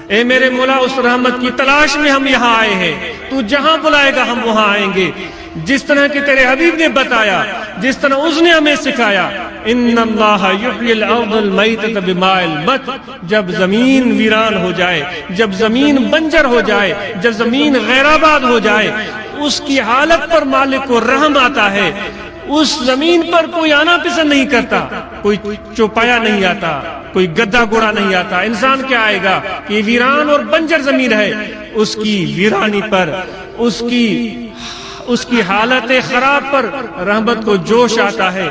اے میرے مولا اس رحمت کی تلاش میں ہم یہاں آئے ہیں، تو جہاں بلائے گا ہم وہاں آئیں گے، جس طرح کہ تیرے حبیب نے بتایا، جس طرح اس نے ہمیں سکھایا۔ ان اللہ یحیی الارض المیتۃ بماء المت، جب زمین ویران ہو جائے، جب زمین بنجر ہو جائے، جب زمین غیر آباد ہو جائے، اس کی حالت پر مالک کو رحم آتا ہے۔ اس زمین پر کوئی آنا پسند نہیں کرتا، کوئی چوپایا نہیں آتا، کوئی گدھا گھوڑا نہیں آتا۔ انسان کیا آئے گا کہ یہ ویران اور بنجر زمین ہے، اس کی ویرانی پر، اس کی حالت خراب پر رحمت کو جوش آتا ہے۔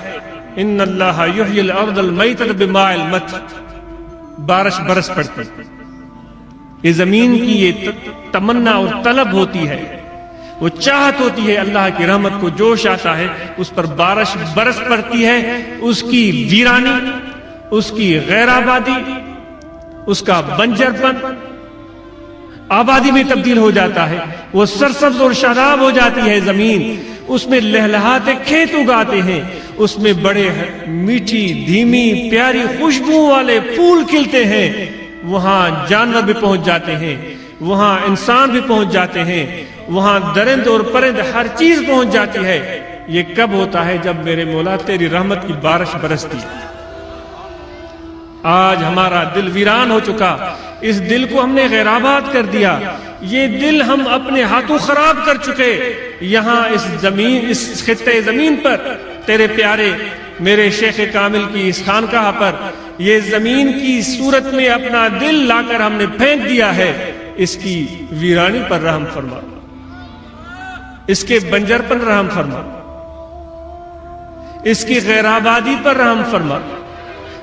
ان اللہ یحیی الارض المیتۃ بماء المت، بارش برس پڑتی، یہ زمین کی یہ تمنا اور طلب ہوتی ہے، وہ چاہت ہوتی ہے، اللہ کی رحمت کو جوش آتا ہے، اس پر بارش برس پڑتی ہے، اس کی ویرانی، اس کی غیر آبادی، اس کا بنجر پن آبادی میں تبدیل ہو جاتا ہے، وہ سرسبز اور شاداب ہو جاتی ہے زمین، اس میں لہلہاتے کھیت اگاتے ہیں، اس میں بڑے میٹھی دھیمی پیاری خوشبو والے پھول کھلتے ہیں، وہاں جانور بھی پہنچ جاتے ہیں، وہاں انسان بھی پہنچ جاتے ہیں، وہاں درند اور پرند ہر چیز پہنچ جاتی ہے۔ یہ کب ہوتا ہے؟ جب میرے مولا تیری رحمت کی بارش برستی۔ آج ہمارا دل ویران ہو چکا، اس دل کو ہم نے غیر آباد کر دیا، یہ دل ہم اپنے ہاتھوں خراب کر چکے۔ یہاں اس زمین، اس خطے زمین پر تیرے پیارے میرے شیخ کامل کی اس خانقاہ پر یہ زمین کی صورت میں اپنا دل لا کر ہم نے پھینک دیا ہے، اس کی ویرانی پر رحم فرما، اس کے بنجر پر رحم فرما، اس کی غیر آبادی پر رحم فرما،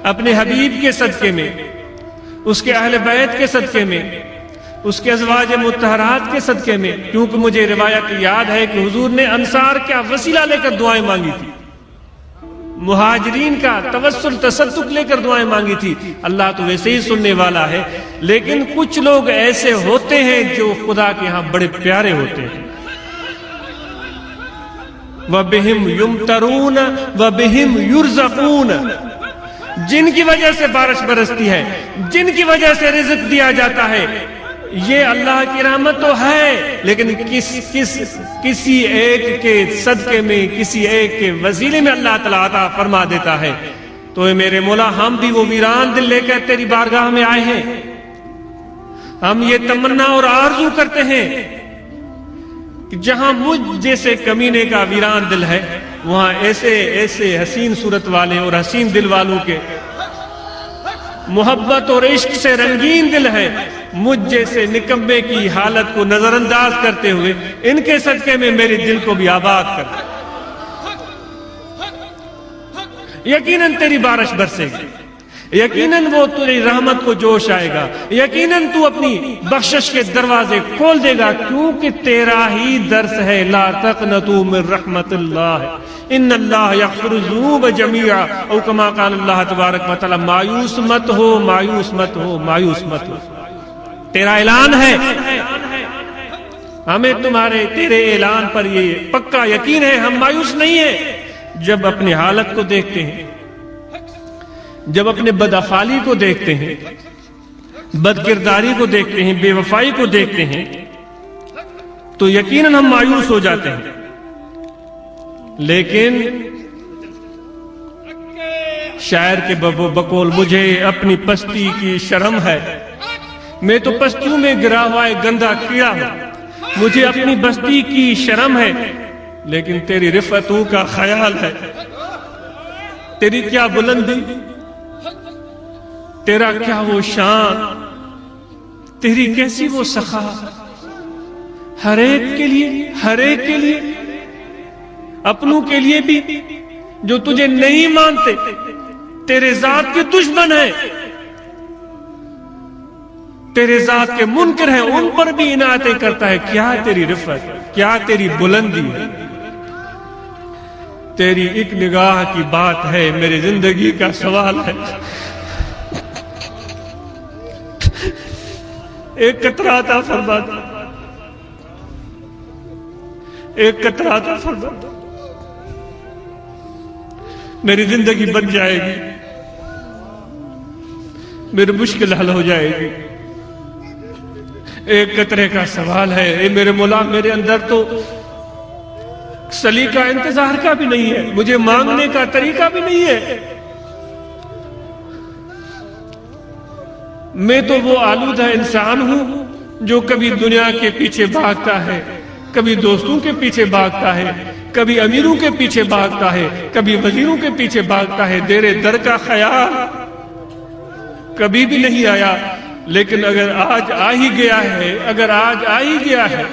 اپنے حبیب کے صدقے میں، اس کے اہل بیت کے صدقے میں، اس کے ازواج مطہرات کے صدقے میں، کیونکہ مجھے روایت یاد ہے کہ حضور نے انصار کا وسیلہ لے کر دعائیں مانگی تھی، مہاجرین کا توسل تصدق لے کر دعائیں مانگی تھی۔ اللہ تو ویسے ہی سننے والا ہے، لیکن کچھ لوگ ایسے ہوتے ہیں جو خدا کے ہاں بڑے پیارے ہوتے ہیں۔ وَبِهِمْ يُمْتَرُونَ وَبِهِمْ يُرْزَقُونَ، جن کی وجہ سے بارش برستی ہے، جن کی وجہ سے رزق دیا جاتا ہے، یہ اللہ کی رحمت تو ہے، لیکن کسی ایک کے صدقے میں، کسی ایک کے وسیلے میں اللہ تعالیٰ عطا فرما دیتا ہے۔ تو اے میرے مولا، ہم بھی وہ ویران دل لے کر تیری بارگاہ میں آئے ہیں، ہم یہ تمنا اور آرزو کرتے ہیں کہ جہاں مجھ جیسے کمینے کا ویران دل ہے، وہاں ایسے ایسے حسین صورت والے اور حسین دل والوں کے محبت اور عشق سے رنگین دل ہے، مجھ جیسے نکمے کی حالت کو نظر انداز کرتے ہوئے ان کے صدقے میں میرے دل کو بھی آباد کر۔ یقیناً تیری بارش برسے گی، یقیناً وہ تیری رحمت کو جوش آئے گا، یقیناً تو اپنی بخشش کے دروازے کھول دے گا، کیونکہ تیرا ہی درس ہے، لا تقنطوا من رحمت اللہ ان اللہ یغفر الذنوب جميعا، او کما قال اللہ تبارک و تعالی، مایوس مت ہو، مایوس مت ہو، مایوس مت ہو۔ تیرا اعلان ہے، ہمیں تیرے اعلان پر یہ پکا یقین ہے، ہم مایوس نہیں ہیں۔ جب اپنی حالت کو دیکھتے ہیں، جب اپنے بدافعالی کو دیکھتے ہیں، بد کرداری کو دیکھتے ہیں، بے وفائی کو دیکھتے ہیں، تو یقیناً ہم مایوس ہو جاتے ہیں۔ لیکن شاعر کے بقول، مجھے اپنی پستی کی شرم ہے، میں تو پستیوں میں گرا ہوا گندا کیڑا ہوں، مجھے اپنی بستی کی شرم ہے، لیکن تیری رفتوں کا خیال ہے، تیری کیا بلندی، تیرا کیا وہ شان، تیری کیسی وہ سخا، ہر ایک کے لیے، ہر ایک کے لیے، اپنوں کے لیے بھی جو تجھے نہیں مانتے، تیرے ذات کے دشمن ہیں، تیرے ذات کے منکر ہیں، ان پر بھی عنایتیں کرتا ہے۔ کیا تیری رفت، کیا تیری بلندی ہے، تیری ایک نگاہ کی بات ہے، میری زندگی کا سوال ہے۔ ایک قطرہ عطا فرما دے، ایک قطرہ عطا فرما دے، میری زندگی بن جائے گی، میری مشکل حل ہو جائے گی۔ ایک قطرے کا سوال ہے، اے میرے مولا میرے اندر تو سلیقہ انتظار کا بھی نہیں ہے، مجھے مانگنے کا طریقہ بھی نہیں ہے، میں تو وہ آلودہ انسان ہوں جو کبھی دنیا کے پیچھے بھاگتا ہے، کبھی دوستوں کے پیچھے بھاگتا ہے، کبھی امیروں کے پیچھے بھاگتا ہے، کبھی وزیروں کے پیچھے بھاگتا ہے، دیر در کا خیال کبھی بھی نہیں آیا۔ لیکن اگر آج آ ہی گیا ہے، اگر آج آ ہی گیا ہے،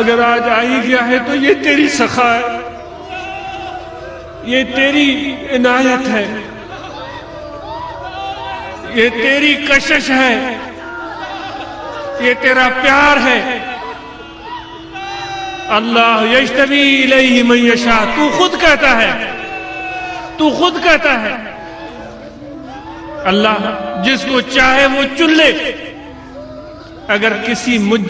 اگر آج آ ہی گیا ہے تو یہ تیری سخا ہے، یہ تیری عنایت ہے، یہ تیری کشش ہے، یہ تیرا پیار ہے۔ اللہ یجتبی الیہ من یشاء، تو خود کہتا ہے، تو خود کہتا ہے اللہ جس کو چاہے وہ چن لے۔ اگر کسی مجھ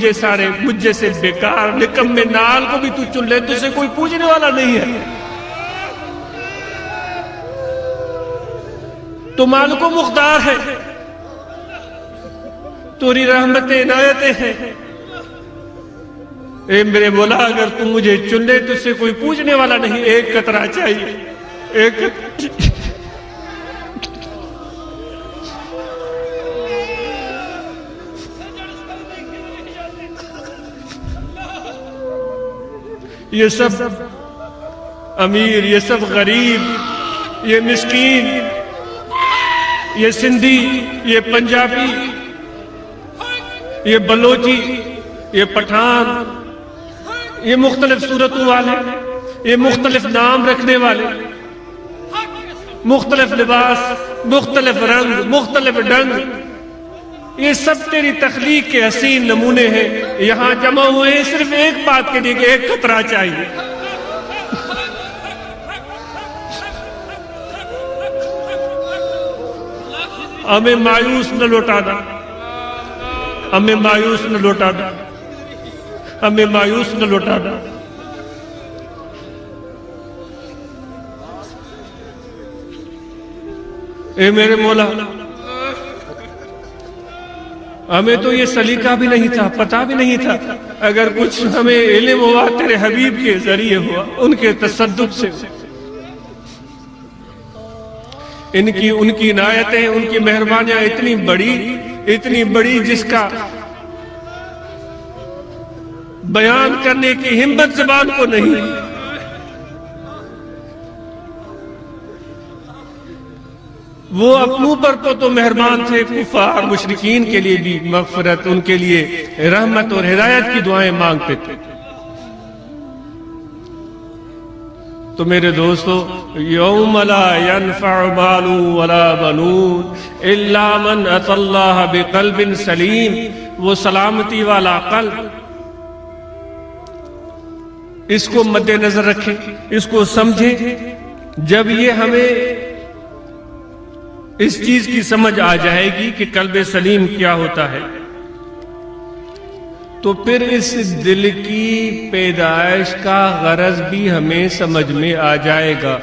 جیسے بیکار نکمے نال کو بھی تو چن لے تو اسے کوئی پوچھنے والا نہیں ہے، تو مالک و مختار ہے، تیری رحمتیں عنایتیں ہیں۔ اے میرے مولا اگر تم مجھے چن لے تو اسے کوئی پوچھنے والا نہیں، ایک قطرہ چاہیے، ایک یہ سب امیر، یہ سب غریب، یہ مسکین، یہ سندھی، یہ پنجابی، یہ بلوچی، یہ پٹھان، یہ مختلف صورتوں والے، یہ مختلف نام رکھنے والے، مختلف لباس، مختلف رنگ، مختلف ڈنگ، یہ سب تیری تخلیق کے حسین نمونے ہیں، یہاں جمع ہوئے ہیں صرف ایک بات کے لیے کہ ایک قطرہ چاہیے۔ ہمیں مایوس نہ لوٹانا، ہمیں مایوس نہ لوٹانا، ہمیں مایوس نہ لوٹانا۔ اے میرے مولا ہمیں تو یہ سلیقہ بھی نہیں تھا، پتہ بھی نہیں تھا، اگر کچھ ہمیں علم ہوا تیرے حبیب کے ذریعے ہوا، ان کے تصدق سے، ان کی عنایتیں، ان کی مہربانیاں اتنی بڑی جس کا بیان کرنے کی ہمت زبان کو نہیں۔ وہ اپنوں پر تو مہربان تھے، کفار مشرکین کے لیے بھی مغفرت، ان کے لیے رحمت اور ہدایت کی دعائیں مانگتے تھے۔ تو میرے دوستو، یوم لا ينفع مال ولا بنون الا من اتى اللہ بقلب سلیم، وہ سلامتی والا قلب، اس کو مد نظر رکھیں، اس کو سمجھیں۔ جب یہ ہمیں اس چیز کی سمجھ آ جائے گی کہ قلب سلیم کیا ہوتا ہے، تو پھر اس دل کی پیدائش کا غرض بھی ہمیں سمجھ میں آ جائے گا۔